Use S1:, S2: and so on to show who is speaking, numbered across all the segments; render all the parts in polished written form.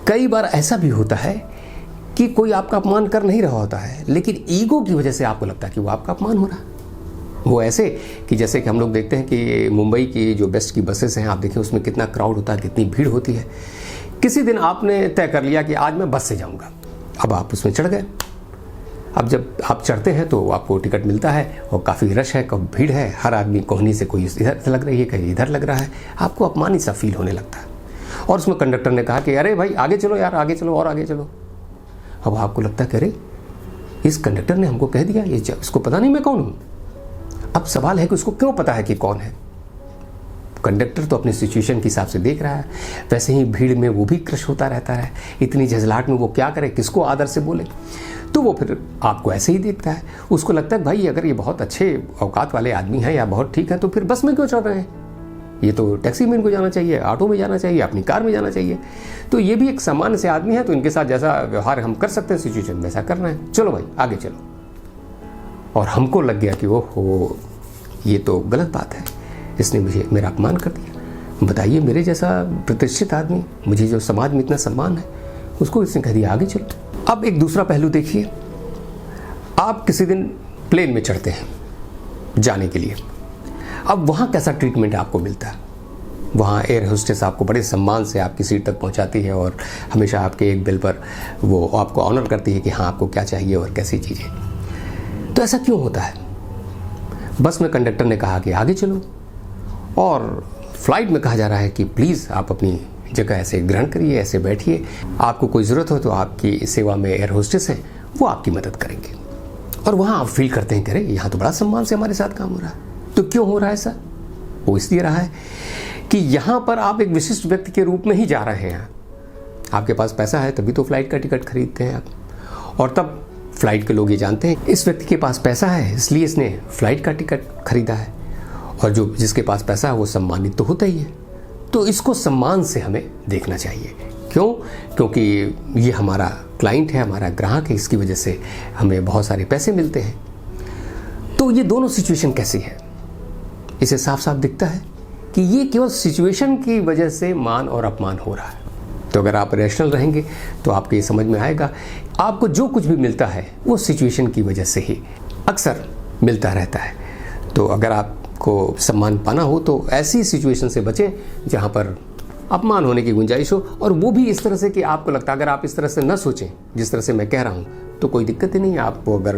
S1: कई बार ऐसा भी होता है कि कोई आपका अपमान कर नहीं रहा होता है, लेकिन ईगो की वजह से आपको लगता है कि वो आपका अपमान हो रहा है। वो ऐसे कि जैसे कि हम लोग देखते हैं कि मुंबई की जो बेस्ट की बसेस हैं, आप देखिए उसमें कितना क्राउड होता है, कितनी भीड़ होती है। किसी दिन आपने तय कर लिया कि आज मैं बस से जाऊंगा, अब आप उसमें चढ़ गए। अब जब आप चढ़ते हैं तो आपको टिकट मिलता है और काफ़ी रश है, कब भीड़ है, हर आदमी कोहनी से कोई इधर लग रही है, कहीं इधर लग रहा है, आपको अपमानित सा फील होने लगता है। और उसमें कंडक्टर ने कहा कि अरे भाई आगे चलो यार, आगे चलो और आगे चलो। अब आपको लगता है कि अरे इस कंडक्टर ने हमको कह दिया, ये इसको पता नहीं मैं कौन हूँ। अब सवाल है कि उसको क्यों पता है कि कौन है। कंडक्टर तो अपनी सिचुएशन के हिसाब से देख रहा है, वैसे ही भीड़ में वो भी क्रश होता रहता है, इतनी झंझलाहट में वो क्या करे, किसको आदर से बोले। तो वो फिर आपको ऐसे ही देखता है, उसको लगता है भाई अगर ये बहुत अच्छे औकात वाले आदमी हैं या बहुत ठीक है तो फिर बस में क्यों चढ़ रहे हैं, ये तो टैक्सी में इनको जाना चाहिए, ऑटो में जाना चाहिए, अपनी कार में जाना चाहिए। तो ये भी एक सामान्य से आदमी है, तो इनके साथ जैसा व्यवहार हम कर सकते हैं सिचुएशन वैसा करना है, चलो भाई आगे चलो। और हमको लग गया कि ओहो ये तो गलत बात है, इसने मुझे मेरा अपमान कर दिया। बताइए मेरे जैसा प्रतिष्ठित आदमी, मुझे जो समाज में इतना सम्मान है, उसको इसने कह दिया आगे चलो। अब एक दूसरा पहलू देखिए, आप किसी दिन प्लेन में चढ़ते हैं जाने के लिए, अब वहाँ कैसा ट्रीटमेंट आपको मिलता है। वहाँ एयर होस्टेस आपको बड़े सम्मान से आपकी सीट तक पहुँचाती है और हमेशा आपके एक बिल पर वो आपको ऑनर करती है कि हाँ आपको क्या चाहिए और कैसी चीज़ें। तो ऐसा क्यों होता है। बस में कंडक्टर ने कहा कि आगे चलो, और फ्लाइट में कहा जा रहा है कि प्लीज़ आप अपनी जगह ऐसे ग्रहण करिए, ऐसे बैठिए, आपको कोई ज़रूरत हो तो आपकी सेवा में एयर होस्टेस हैं, वो आपकी मदद करेंगे। और वहाँ आप फील करते हैं कि अरे यहाँ तो बड़ा सम्मान से हमारे साथ काम हो रहा है। तो क्यों हो रहा है ऐसा। वो इसलिए रहा है कि यहाँ पर आप एक विशिष्ट व्यक्ति के रूप में ही जा रहे हैं। आपके पास पैसा है तभी तो फ्लाइट का टिकट खरीदते हैं आप, और तब फ्लाइट के लोग ये जानते हैं इस व्यक्ति के पास पैसा है इसलिए इसने फ्लाइट का टिकट खरीदा है, और जो जिसके पास पैसा है वो सम्मानित तो होता ही है। तो इसको सम्मान से हमें देखना चाहिए। क्यों? क्योंकि ये हमारा क्लाइंट है, हमारा ग्राहक है, इसकी वजह से हमें बहुत सारे पैसे मिलते हैं। तो ये दोनों सिचुएशन कैसी है, इसे साफ साफ दिखता है कि ये केवल सिचुएशन की वजह से मान और अपमान हो रहा है। तो अगर आप रैशनल रहेंगे तो आपको ये समझ में आएगा, आपको जो कुछ भी मिलता है वो सिचुएशन की वजह से ही अक्सर मिलता रहता है। तो अगर आपको सम्मान पाना हो तो ऐसी सिचुएशन से बचें जहाँ पर अपमान होने की गुंजाइश हो, और वो भी इस तरह से कि आपको लगता है अगर आप इस तरह से न सोचें जिस तरह से मैं कह रहा हूँ तो कोई दिक्कत ही नहीं है। आपको अगर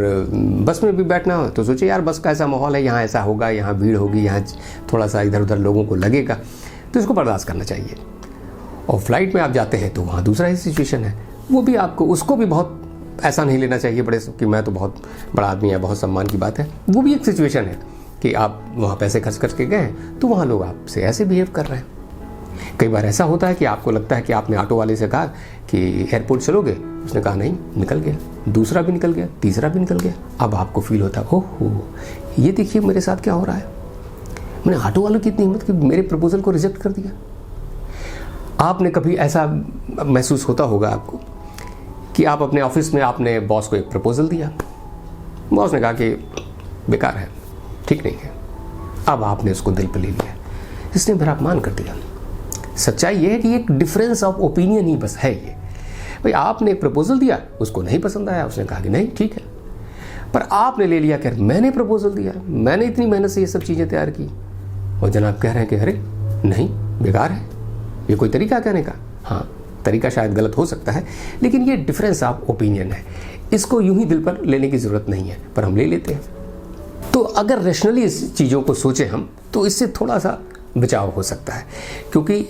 S1: बस में भी बैठना हो तो सोचिए यार बस का ऐसा माहौल है, यहाँ ऐसा होगा, यहाँ भीड़ होगी, यहाँ थोड़ा सा इधर उधर लोगों को लगेगा, तो इसको बर्दाश्त करना चाहिए। और फ्लाइट में आप जाते हैं तो वहाँ दूसरा ही सिचुएशन है, वो भी आपको उसको भी बहुत ऐसा नहीं लेना चाहिए बड़े कि मैं तो बहुत बड़ा आदमी है, बहुत सम्मान की बात है। वो भी एक सिचुएशन है कि आप वहाँ पैसे खर्च करके गए तो वहाँ लोग आपसे ऐसे बिहेव कर रहे हैं। कई बार ऐसा होता है कि आपको लगता है कि आपने ऑटो वाले से कहा कि एयरपोर्ट चलोगे, उसने कहा नहीं, निकल गया, दूसरा भी निकल गया, तीसरा भी निकल गया। अब आपको फील होता है ओहो ये देखिए मेरे साथ क्या हो रहा है, मैंने ऑटो वालों की इतनी हिम्मत कि मेरे प्रपोजल को रिजेक्ट कर दिया। आपने कभी ऐसा महसूस होता होगा आपको कि आप अपने ऑफिस में आपने बॉस को एक प्रपोजल दिया, बॉस ने कहा कि बेकार है, ठीक नहीं है। अब आपने उसको दिल पर ले लिया, इसने मेरा अपमान कर दिया। सच्चाई ये है कि एक डिफरेंस ऑफ ओपिनियन ही बस है ये। भाई आपने एक प्रपोजल दिया, उसको नहीं पसंद आया, उसने कहा कि नहीं ठीक है, पर आपने ले लिया कि मैंने प्रपोजल दिया, मैंने इतनी मेहनत से ये सब चीज़ें तैयार की, और जनाब कह रहे हैं कि अरे नहीं बेकार है। ये कोई तरीका कहने का? हाँ तरीका शायद गलत हो सकता है, लेकिन ये डिफरेंस ऑफ ओपिनियन है, इसको यूं ही दिल पर लेने की ज़रूरत नहीं है, पर हम ले लेते हैं। तो अगर रैशनली इस चीज़ों को सोचें हम तो इससे थोड़ा सा बचाव हो सकता है, क्योंकि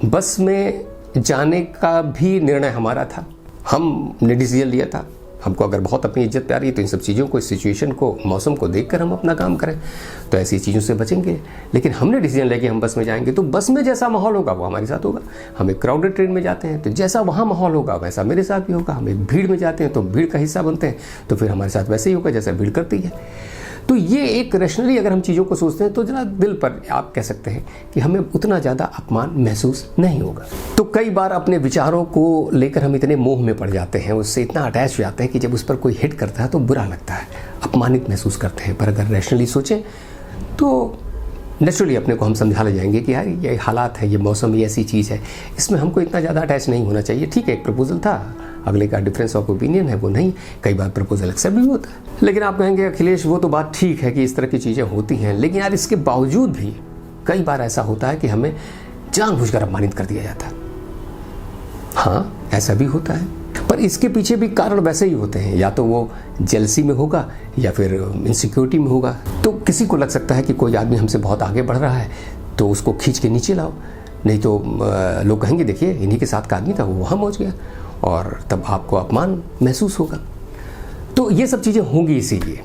S1: बस में जाने का भी निर्णय हमारा था, हमने डिसीजन लिया था। हमको अगर बहुत अपनी इज्जत प्यारी है तो इन सब चीज़ों को, इस सिचुएशन को, मौसम को देखकर हम अपना काम करें तो ऐसी चीज़ों से बचेंगे। लेकिन हमने डिसीजन लेके हम बस में जाएंगे तो बस में जैसा माहौल होगा वो हमारे साथ होगा। हम एक क्राउडेड ट्रेन में जाते हैं तो जैसा वहाँ माहौल होगा वैसा मेरे साथ भी होगा। हम एक भीड़ में जाते हैं तो भीड़ का हिस्सा बनते हैं तो फिर हमारे साथ वैसे ही होगा जैसा भीड़ करती है। तो ये एक रैशनली अगर हम चीज़ों को सोचते हैं तो जरा दिल पर आप कह सकते हैं कि हमें उतना ज़्यादा अपमान महसूस नहीं होगा। तो कई बार अपने विचारों को लेकर हम इतने मोह में पड़ जाते हैं, उससे इतना अटैच हो जाते हैं कि जब उस पर कोई हिट करता है तो बुरा लगता है, अपमानित महसूस करते हैं। पर अगर रैशनली सोचें तो नेचुरली अपने को हम समझा ले जाएंगे कि यार ये हालात है, ये मौसम, ये ऐसी चीज़ है, इसमें हमको इतना ज़्यादा अटैच नहीं होना चाहिए। ठीक है, एक प्रपोजल था, अगले का डिफरेंस ऑफ ओपिनियन है, वो नहीं, कई बार प्रपोजल एक्सेप्ट भी होता है। लेकिन आप कहेंगे अखिलेश वो तो बात ठीक है कि इस तरह की चीज़ें होती हैं, लेकिन यार इसके बावजूद भी कई बार ऐसा होता है कि हमें जानबूझकर अपमानित कर दिया जाता है। हाँ, ऐसा भी होता है, पर इसके पीछे भी कारण वैसे ही होते हैं, या तो वो जेलसी में होगा या फिर इनसिक्योरिटी में होगा। तो किसी को लग सकता है कि कोई आदमी हमसे बहुत आगे बढ़ रहा है तो उसको खींच के नीचे लाओ, नहीं तो लोग कहेंगे देखिए इन्हीं के साथ का आदमी था, वो वहाँ पहुँच गया, और तब आपको अपमान महसूस होगा। तो ये सब चीज़ें होंगी इसीलिए।